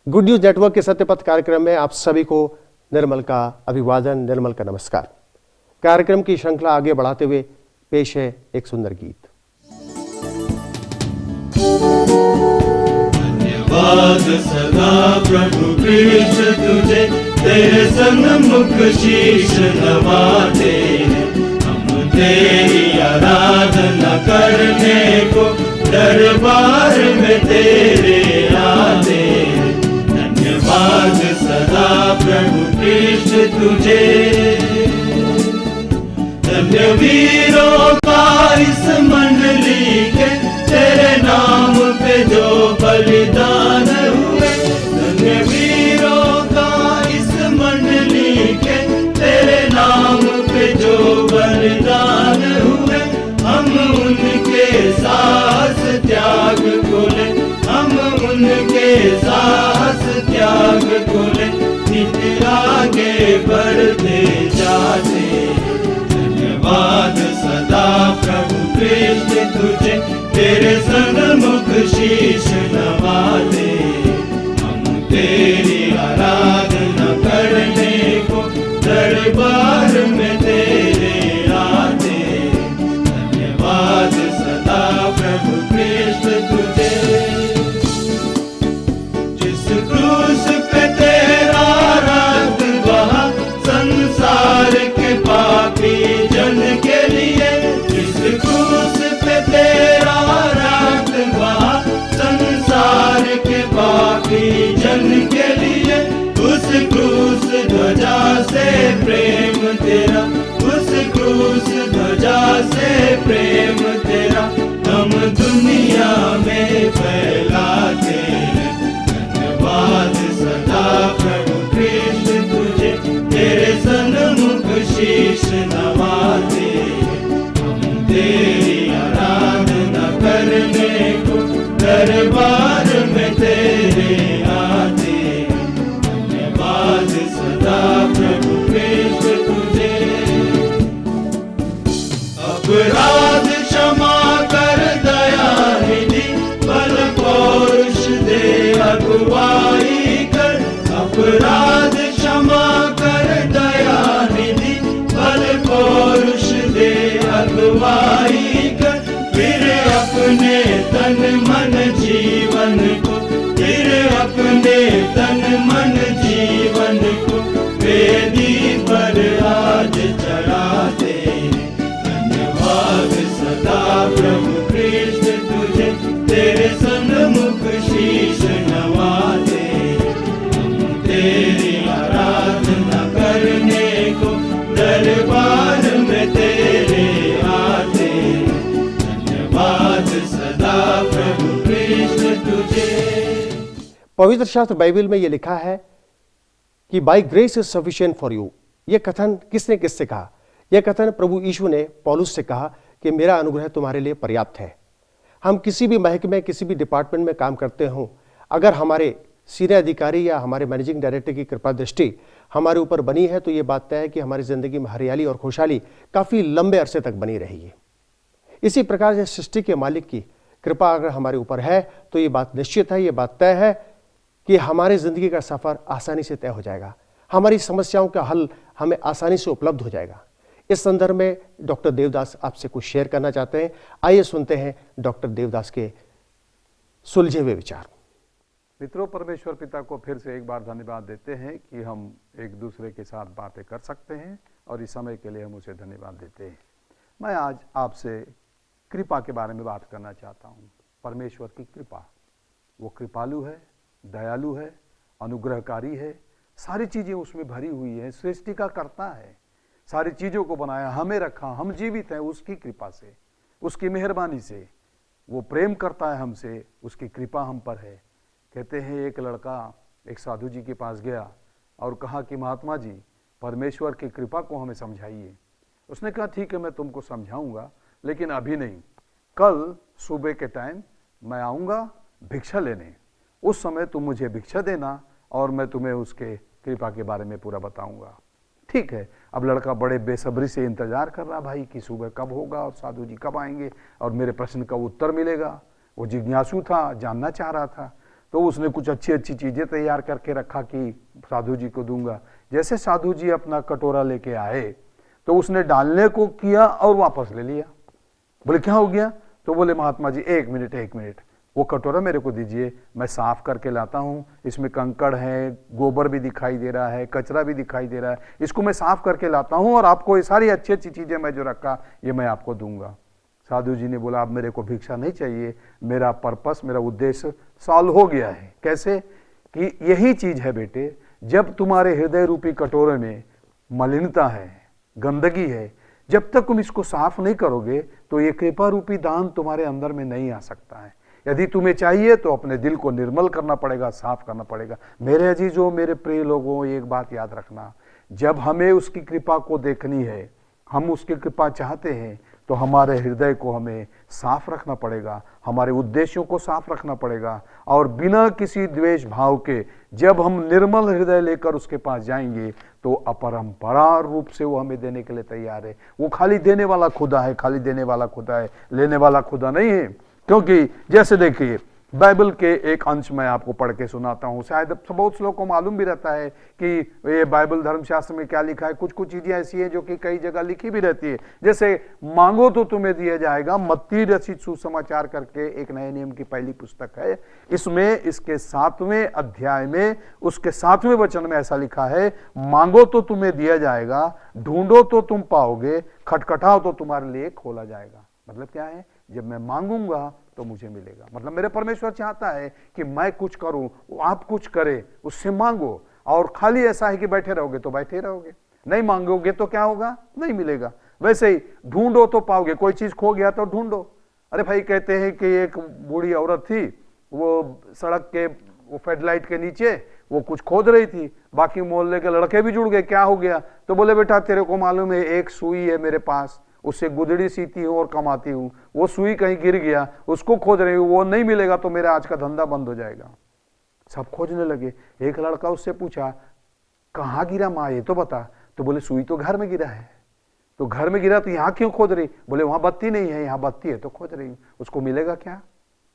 Good news network के सत्यपथ कार्यक्रम में आप सभी को निर्मल का अभिवादन, निर्मल का नमस्कार। कार्यक्रम की श्रृंखला आगे बढ़ाते हुए पेश है एक सुंदर गीत। धन्यवाद सदा प्रभु कृष्ण तुझे, तेरे सन्मुख शीश नवाते हैं। हम तेरी आराधना करने को दरबार में तेरे आते हैं। धन्यवाद सदा प्रभु कृष्ण तुझे। धन्य वीरों का इस मंडली के, तेरे नाम पे जो बलिदान हुए। धन्य वीरों का इस मंडली के, तेरे नाम पे जो बलिदान हुए। हम उनके साहस त्याग को ले, हम उनके साहस त्याग को ले, नित्य आगे बढ़ते जाते। धन्यवाद सदा प्रभु कृष्ण तुझे, तेरे सन्मुख शीश नवाते। हम तेरी आराधना करने को दरबार में तेरे आते। धन्यवाद सदा प्रभु कृष्ण तुझे। जिस क्रूस पे तेरा रक्त बहा, संसार के पापी जन के लिए। जिस क्रूस पे तेरा रक्त बहा, संसार के पापी जन के लिए। उस क्रूस ध्वजा से प्रेम तेरा, उस क्रूस ध्वजा से प्रेम तेरा, हम दुनिया में फैलाते हैं। धन्यवाद सदा प्रभु कृष्ण तुझे, तेरे सन्मुख शीश नवाते। हम तेरी आराधना करने को दरबार में तेरे आते। धन्यवाद सदा प्रभु कृष्ण तुझे। अपराध क्षमा कर दया निधि, बल पौरुष दे अगुवाई कर। अपराध क्षमा कर दया निधि, बल पौरुष दे अगुवाई कर। फिर अपने तन मन जीवन को, फिर अपने तन मन जीवन को वेदी पर आज चढ़ाते। धन्यवाद सदा प्रभु कृष्ण तुझे, तेरे सन्मुख शीश नवाते। हम तेरी आराधना करने को दरबार में तेरे आते। धन्यवाद सदा प्रभु कृष्ण तुझे। पवित्र शास्त्र बाइबल में यह लिखा है कि by grace is sufficient for you. यह कथन किसने किससे कहा? यह कथन प्रभु यीशु ने पौलुस से कहा कि मेरा अनुग्रह तुम्हारे लिए पर्याप्त है। हम किसी भी महकमे, किसी भी डिपार्टमेंट में काम करते हों, अगर हमारे सीनियर अधिकारी या हमारे मैनेजिंग डायरेक्टर की कृपा दृष्टि हमारे ऊपर बनी है तो ये बात तय है कि हमारी जिंदगी में हरियाली और खुशहाली काफी लंबे अरसे तक बनी रहेगी। इसी प्रकार से सृष्टि के मालिक की कृपा अगर हमारे ऊपर है तो ये बात निश्चित है, ये बात तय है कि हमारे जिंदगी का सफर आसानी से तय हो जाएगा। हमारी समस्याओं का हल हमें आसानी से उपलब्ध हो जाएगा। इस संदर्भ में डॉक्टर देवदास आपसे कुछ शेयर करना चाहते हैं। आइए सुनते हैं डॉक्टर देवदास के सुलझे हुए विचार। मित्रों, परमेश्वर पिता को फिर से एक बार धन्यवाद देते हैं कि हम एक दूसरे के साथ बातें कर सकते हैं और इस समय के लिए हम उसे धन्यवाद देते हैं। मैं आज आपसे कृपा के बारे में बात करना चाहता हूँ। परमेश्वर की कृपा, वो कृपालु है, दयालु है, अनुग्रहकारी है, सारी चीज़ें उसमें भरी हुई है। सृष्टि का कर्ता है, सारी चीज़ों को बनाया, हमें रखा, हम जीवित हैं उसकी कृपा से, उसकी मेहरबानी से। वो प्रेम करता है हमसे, उसकी कृपा हम पर है। कहते हैं एक लड़का एक साधु जी के पास गया और कहा कि महात्मा जी, परमेश्वर की कृपा को हमें समझाइए। उसने कहा ठीक है, मैं तुमको समझाऊंगा, लेकिन अभी नहीं, कल सुबह के टाइम मैं आऊँगा भिक्षा लेने, उस समय तुम मुझे भिक्षा देना और मैं तुम्हें उसके कृपा के बारे में पूरा बताऊंगा। ठीक है। अब लड़का बड़े बेसब्री से इंतजार कर रहा भाई कि सुबह कब होगा और साधु जी कब आएंगे और मेरे प्रश्न का उत्तर मिलेगा। वो जिज्ञासु था, जानना चाह रहा था। तो उसने कुछ अच्छी अच्छी चीजें तैयार करके रखा कि साधु जी को दूंगा। जैसे साधु जी अपना कटोरा लेके आए तो उसने डालने को किया और वापस ले लिया। बोले क्या हो गया? तो बोले महात्मा जी एक मिनट, वो कटोरा मेरे को दीजिए, मैं साफ करके लाता हूँ, इसमें कंकड़ है, गोबर भी दिखाई दे रहा है, कचरा भी दिखाई दे रहा है, इसको मैं साफ करके लाता हूँ और आपको ये सारी अच्छी अच्छी चीजें मैं जो रखा ये मैं आपको दूंगा। साधु जी ने बोला अब मेरे को भिक्षा नहीं चाहिए, मेरा पर्पस, मेरा उद्देश्य सॉल्व हो गया है। कैसे? कि यही चीज है बेटे, जब तुम्हारे हृदय रूपी कटोरे में मलिनता है, गंदगी है, जब तक तुम इसको साफ नहीं करोगे तो ये कृपा रूपी दान तुम्हारे अंदर में नहीं आ सकता है। यदि तुम्हें चाहिए तो अपने दिल को निर्मल करना पड़ेगा, साफ करना पड़ेगा। मेरे अजीजों, मेरे प्रिय लोगों, एक बात याद रखना, जब हमें उसकी कृपा को देखनी है, हम उसकी कृपा चाहते हैं, तो हमारे हृदय को हमें साफ रखना पड़ेगा, हमारे उद्देश्यों को साफ रखना पड़ेगा। और बिना किसी द्वेष भाव के जब हम निर्मल हृदय लेकर उसके पास जाएंगे तो अपरंपरा रूप से वो हमें देने के लिए तैयार है। वो खाली देने वाला खुदा है, खाली देने वाला खुदा है, लेने वाला खुदा नहीं है। क्योंकि जैसे देखिए, बाइबल के एक अंश मैं आपको पढ़ के सुनाता हूँ, शायद बहुत लोगों को मालूम भी रहता है कि ये बाइबल धर्मशास्त्र में क्या लिखा है। कुछ कुछ चीजें ऐसी हैं जो कि कई जगह लिखी भी रहती है। जैसे मांगो तो तुम्हें दिया जाएगा, मत्ती रचित सुसमाचार करके एक नए नियम की पहली पुस्तक है, इसमें इसके 7वें अध्याय में उसके 7वें वचन में ऐसा लिखा है, मांगो तो तुम्हें दिया जाएगा, ढूंढो तो तुम पाओगे, खटखटाओ तो तुम्हारे लिए खोला जाएगा। मतलब क्या है? जब मैं मांगूंगा तो मुझे मिलेगा। मतलब मेरे परमेश्वर चाहता है कि मैं कुछ करूं, आप कुछ करें, उससे मांगो। और खाली ऐसा है कि बैठे रहोगे तो बैठे रहोगे, नहीं मांगोगे तो क्या होगा? नहीं मिलेगा। वैसे ही ढूंढो तो पाओगे, कोई चीज खो गया तो ढूंढो। अरे भाई, कहते हैं कि एक बूढ़ी औरत थी, वो सड़क के वो फेडलाइट के नीचे वो कुछ खोद रही थी, बाकी मोहल्ले के लड़के भी जुड़ गए। क्या हो गया? तो बोले बेटा तेरे को मालूम है एक सुई है मेरे पास, उससे गुदड़ी सीती हूं और कमाती हूं, वो सुई कहीं गिर गया, उसको खोज रही हूं, वो नहीं मिलेगा तो मेरा आज का धंधा बंद हो जाएगा। सब खोजने लगे। एक लड़का उससे पूछा कहां गिरा माँ, ये तो बता। तो बोले सुई तो घर में गिरा है। तो घर में गिरा तो यहां क्यों खोज रही? बोले वहां बत्ती नहीं है, यहां बत्ती है तो खोज रही हूं। उसको मिलेगा क्या?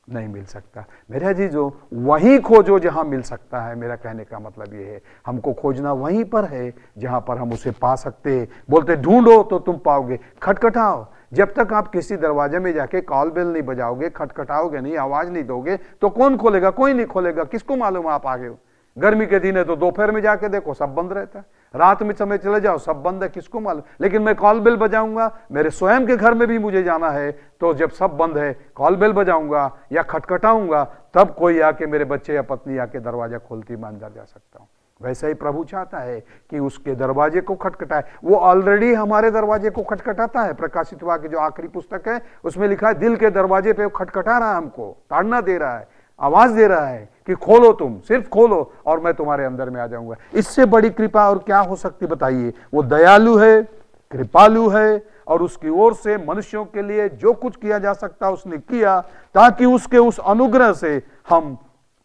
नहीं मिल सकता। मेरे अजीजों, वहीं खोजो जहां मिल सकता है। मेरा कहने का मतलब ये है, हमको खोजना वहीं पर है जहां पर हम उसे पा सकते हैं। बोलते ढूंढो तो तुम पाओगे, खटखटाओ। जब तक आप किसी दरवाजे में जाके कॉल बेल नहीं बजाओगे, खटखटाओगे नहीं, आवाज नहीं दोगे तो कौन खोलेगा? कोई नहीं खोलेगा। किसको मालूम आप आगे हो? गर्मी के दिन है तो दोपहर में जाके देखो सब बंद रहता है, रात में समय चले जाओ सब बंद है, किसको मालूम? लेकिन मैं कॉल बेल बजाऊंगा, मेरे स्वयं के घर में भी मुझे जाना है तो जब सब बंद है कॉल बेल बजाऊंगा या खटखटाऊंगा, तब कोई आके, मेरे बच्चे या पत्नी आके दरवाजा खोलती मैं अंदर जा सकता हूं। वैसे ही प्रभु चाहता है कि उसके दरवाजे को खटखटाए। वो ऑलरेडी हमारे दरवाजे को खटखटाता है। प्रकाशित वाक्य जो आखिरी पुस्तक है उसमें लिखा है दिल के दरवाजे पे खटखटा रहा है, हमको ताड़ना दे रहा है, आवाज दे रहा है कि खोलो, तुम सिर्फ खोलो और मैं तुम्हारे अंदर में आ जाऊंगा। इससे बड़ी कृपा और क्या हो सकती बताइए? वो दयालु है, कृपालु है और उसकी ओर से मनुष्यों के लिए जो कुछ किया जा सकता उसने किया, ताकि उसके उस अनुग्रह से हम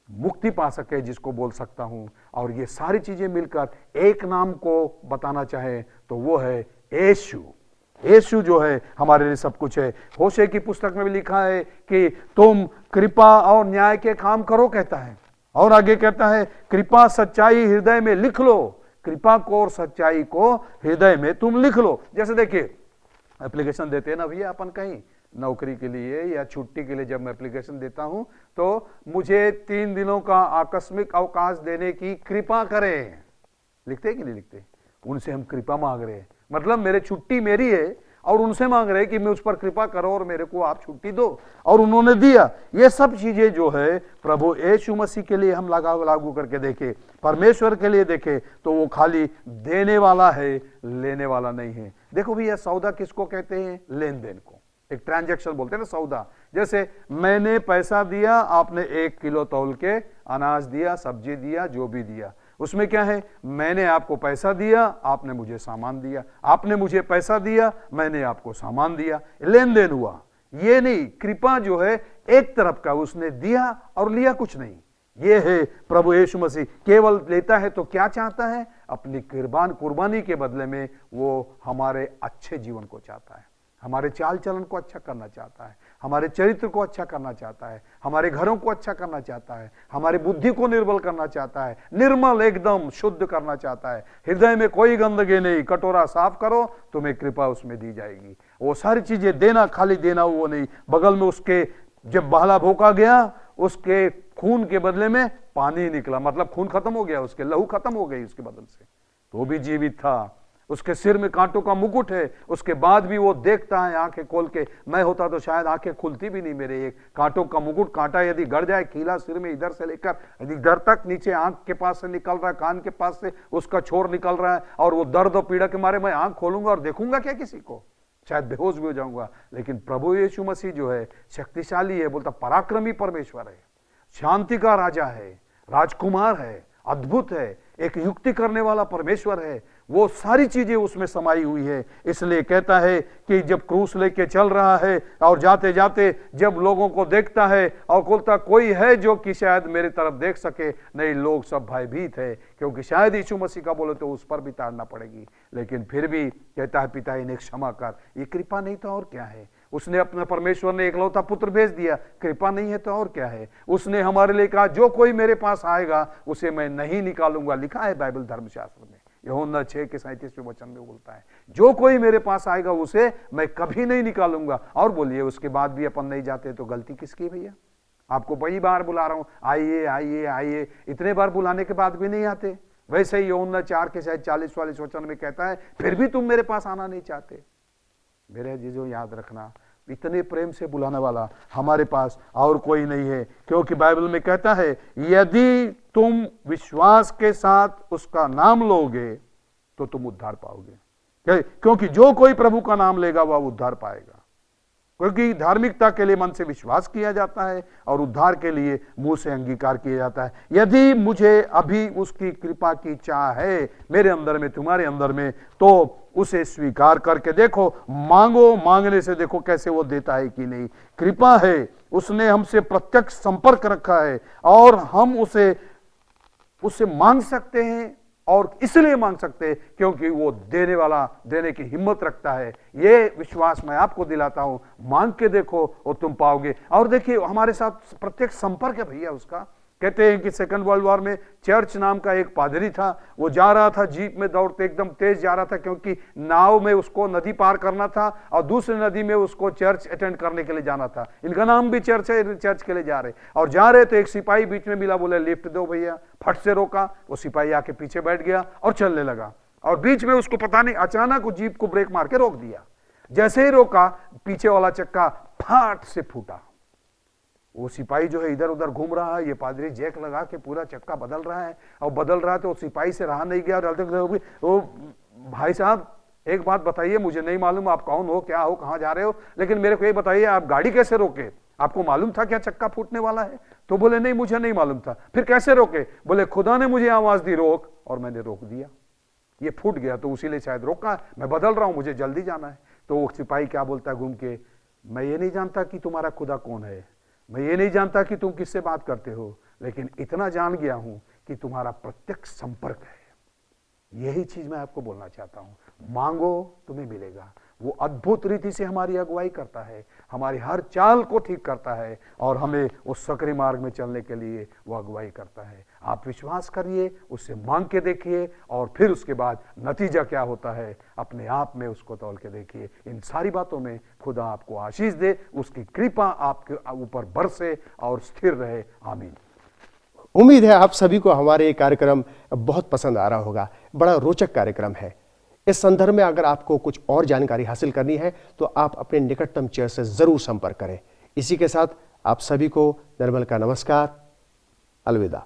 मुक्ति पा सके, जिसको बोल सकता हूं। और ये सारी चीजें मिलकर एक नाम को बताना चाहे तो वो है यीशु। यीशु जो है हमारे लिए सब कुछ है। होशे की पुस्तक में भी लिखा है कि तुम कृपा और न्याय के काम करो, कहता है। और आगे कहता है कृपा सच्चाई हृदय में लिख लो। कृपा को और सच्चाई को हृदय में तुम लिख लो। जैसे देखिए, एप्लीकेशन देते हैं ना भैया अपन कहीं नौकरी के लिए या छुट्टी के लिए, जब मैं एप्लीकेशन देता हूं तो मुझे 3 दिनों का आकस्मिक अवकाश देने की कृपा करें, लिखते कि नहीं लिखते? उनसे हम कृपा मांग रहे हैं। मतलब मेरे छुट्टी मेरी है और उनसे मांग रहे हैं कि मैं उस पर कृपा करो और मेरे को आप छुट्टी दो, और उन्होंने दिया। ये सब चीजें जो है प्रभु यीशु मसीह के लिए हम लागू करके देखें, परमेश्वर के लिए देखें तो वो खाली देने वाला है, लेने वाला नहीं है। देखो भैया, सौदा किसको कहते हैं? लेन देन को। एक ट्रांजैक्शन बोलते हैं ना, सौदा। जैसे मैंने पैसा दिया, आपने 1 किलो तौल के अनाज दिया, सब्जी दिया, जो भी दिया, उसमें क्या है? मैंने आपको पैसा दिया, आपने मुझे सामान दिया, आपने मुझे पैसा दिया, मैंने आपको सामान दिया, लेन देन हुआ। ये नहीं, कृपा जो है एक तरफ का, उसने दिया और लिया कुछ नहीं। ये है प्रभु यीशु मसीह। केवल लेता है तो क्या चाहता है? अपनी कुर्बानी के बदले में वो हमारे अच्छे जीवन को चाहता है। हमारे चाल चलन को अच्छा करना चाहता है, हमारे चरित्र को अच्छा करना चाहता है, हमारे घरों को अच्छा करना चाहता है, हमारी बुद्धि को निर्मल करना चाहता है, निर्मल एकदम शुद्ध करना चाहता है। हृदय में कोई गंदगी नहीं, कटोरा साफ करो, तुम्हें कृपा उसमें दी जाएगी। वो सारी चीजें देना, खाली देना वो नहीं, बगल में उसके जब बहला भोंका गया, उसके खून के बदले में पानी निकला, मतलब खून खत्म हो गया, उसके लहू खत्म हो गई उसके बदल से, तो भी जीवित था। उसके सिर में कांटों का मुकुट है, उसके बाद भी वो देखता है आंखें खोल के। मैं होता तो शायद आंखें खुलती भी नहीं मेरे। एक कांटों का मुकुट, कांटा यदि गड़ जाए, कीला सिर में इधर से लेकर यदि इधर तक नीचे आंख के पास से निकल रहा है, कान के पास से उसका छोर निकल रहा है, और वो दर्द और पीड़ा के मारे मैं आंख खोलूंगा और देखूंगा क्या किसी को? शायद बेहोश भी हो जाऊंगा। लेकिन प्रभु यीशु मसीह जो है शक्तिशाली है, बोलता पराक्रमी परमेश्वर है, शांति का राजा है, राजकुमार है, अद्भुत है, एक युक्ति करने वाला परमेश्वर है। वो सारी चीजें उसमें समाई हुई है। इसलिए कहता है कि जब क्रूस लेके चल रहा है और जाते जाते जब लोगों को देखता है और बोलता कोई है जो कि शायद मेरी तरफ देख सके, नहीं, लोग सब भयभीत है, क्योंकि शायद यीशु मसीह का बोले तो उस पर भी ताड़ना पड़ेगी। लेकिन फिर भी कहता है पिता इन्हें क्षमा कर। ये कृपा नहीं तो और क्या है? उसने अपने परमेश्वर ने एकलौता पुत्र भेज दिया, कृपा नहीं है तो और क्या है? उसने हमारे लिए कहा जो कोई मेरे पास आएगा उसे मैं नहीं निकालूंगा। लिखा है बाइबल धर्मशास्त्र में, यूहन्ना 6:37 वचन में बोलता है, जो कोई मेरे पास आएगा उसे मैं कभी नहीं निकालूंगा। और बोलिए उसके बाद भी अपन नहीं जाते तो गलती किसकी भैया? आपको बड़ी बार बुला रहा हूं, आइए आइए आइए, इतने बार बुलाने के बाद भी नहीं आते। वैसे ही यूहन्ना 4:40-41 वचन में कहता है फिर भी तुम मेरे पास आना नहीं चाहते। मेरे जीजो याद रखना, इतने प्रेम से बुलाने वाला हमारे पास और कोई नहीं है, क्योंकि बाइबल में कहता है यदि तुम विश्वास के साथ उसका नाम लोगे तो तुम उद्धार पाओगे। क्योंकि जो कोई प्रभु का नाम लेगा वह उद्धार पाएगा, क्योंकि धार्मिकता के लिए मन से विश्वास किया जाता है और उद्धार के लिए मुंह से अंगीकार किया जाता है। यदि मुझे अभी उसकी कृपा की चाह है मेरे अंदर में, तुम्हारे अंदर में, तो उसे स्वीकार करके देखो, मांगो, मांगने से देखो कैसे वो देता है कि नहीं। कृपा है, उसने हमसे प्रत्यक्ष संपर्क रखा है और हम उससे मांग सकते हैं, और इसलिए मांग सकते हैं क्योंकि वो देने वाला, देने की हिम्मत रखता है। ये विश्वास मैं आपको दिलाता हूं, मांग के देखो और तुम पाओगे। और देखिए हमारे साथ प्रत्येक संपर्क है भैया उसका। कहते हैं कि सेकंड वर्ल्ड वॉर में चर्च नाम का एक पादरी था, वो जा रहा था जीप में दौड़ते, एकदम तेज जा रहा था, क्योंकि नाव में उसको नदी पार करना था और दूसरी नदी में उसको चर्च अटेंड करने के लिए जाना था। इनका नाम भी चर्च है, चर्च के लिए जा रहे और जा रहे तो एक सिपाही बीच में मिला, बोले लिफ्ट दो भैया। फट से रोका, वो सिपाही आके पीछे बैठ गया और चलने लगा, और बीच में उसको पता नहीं अचानक वो जीप को ब्रेक मार के रोक दिया। जैसे ही रोका, पीछे वाला चक्का फाट से फूटा। वो सिपाही जो है इधर उधर घूम रहा है, ये पादरी जैक लगा के पूरा चक्का बदल रहा है, और बदल रहा है तो वो सिपाही से रहा नहीं गया। और वो भाई साहब एक बात बताइए, मुझे नहीं मालूम आप कौन हो, क्या हो, कहाँ जा रहे हो, लेकिन मेरे को ये बताइए आप गाड़ी कैसे रोके? आपको मालूम था क्या चक्का फूटने वाला है? तो बोले नहीं मुझे नहीं मालूम था। फिर कैसे रोके? बोले खुदा ने मुझे आवाज दी रोक, और मैंने रोक दिया। ये फूट गया तो उसीलिए शायद रोका, मैं बदल रहा हूं, मुझे जल्दी जाना है। तो वो सिपाही क्या बोलता है घूम के, मैं ये नहीं जानता कि तुम्हारा खुदा कौन है, मैं ये नहीं जानता कि तुम किससे बात करते हो, लेकिन इतना जान गया हूं कि तुम्हारा प्रत्यक्ष संपर्क है। यही चीज मैं आपको बोलना चाहता हूं। मांगो तुम्हें मिलेगा। वो अद्भुत रीति से हमारी अगुवाई करता है, हमारी हर चाल को ठीक करता है, और हमें उस सकरी मार्ग में चलने के लिए वो अगुवाई करता है। आप विश्वास करिए, उससे मांग के देखिए, और फिर उसके बाद नतीजा क्या होता है अपने आप में उसको तौल के देखिए। इन सारी बातों में खुदा आपको आशीष दे, उसकी कृपा आपके ऊपर बरसे और स्थिर रहे। आमीन। उम्मीद है आप सभी को हमारे ये कार्यक्रम बहुत पसंद आ रहा होगा। बड़ा रोचक कार्यक्रम है। इस संदर्भ में अगर आपको कुछ और जानकारी हासिल करनी है तो आप अपने निकटतम चर्च से जरूर संपर्क करें। इसी के साथ आप सभी को निर्मल का नमस्कार। अलविदा।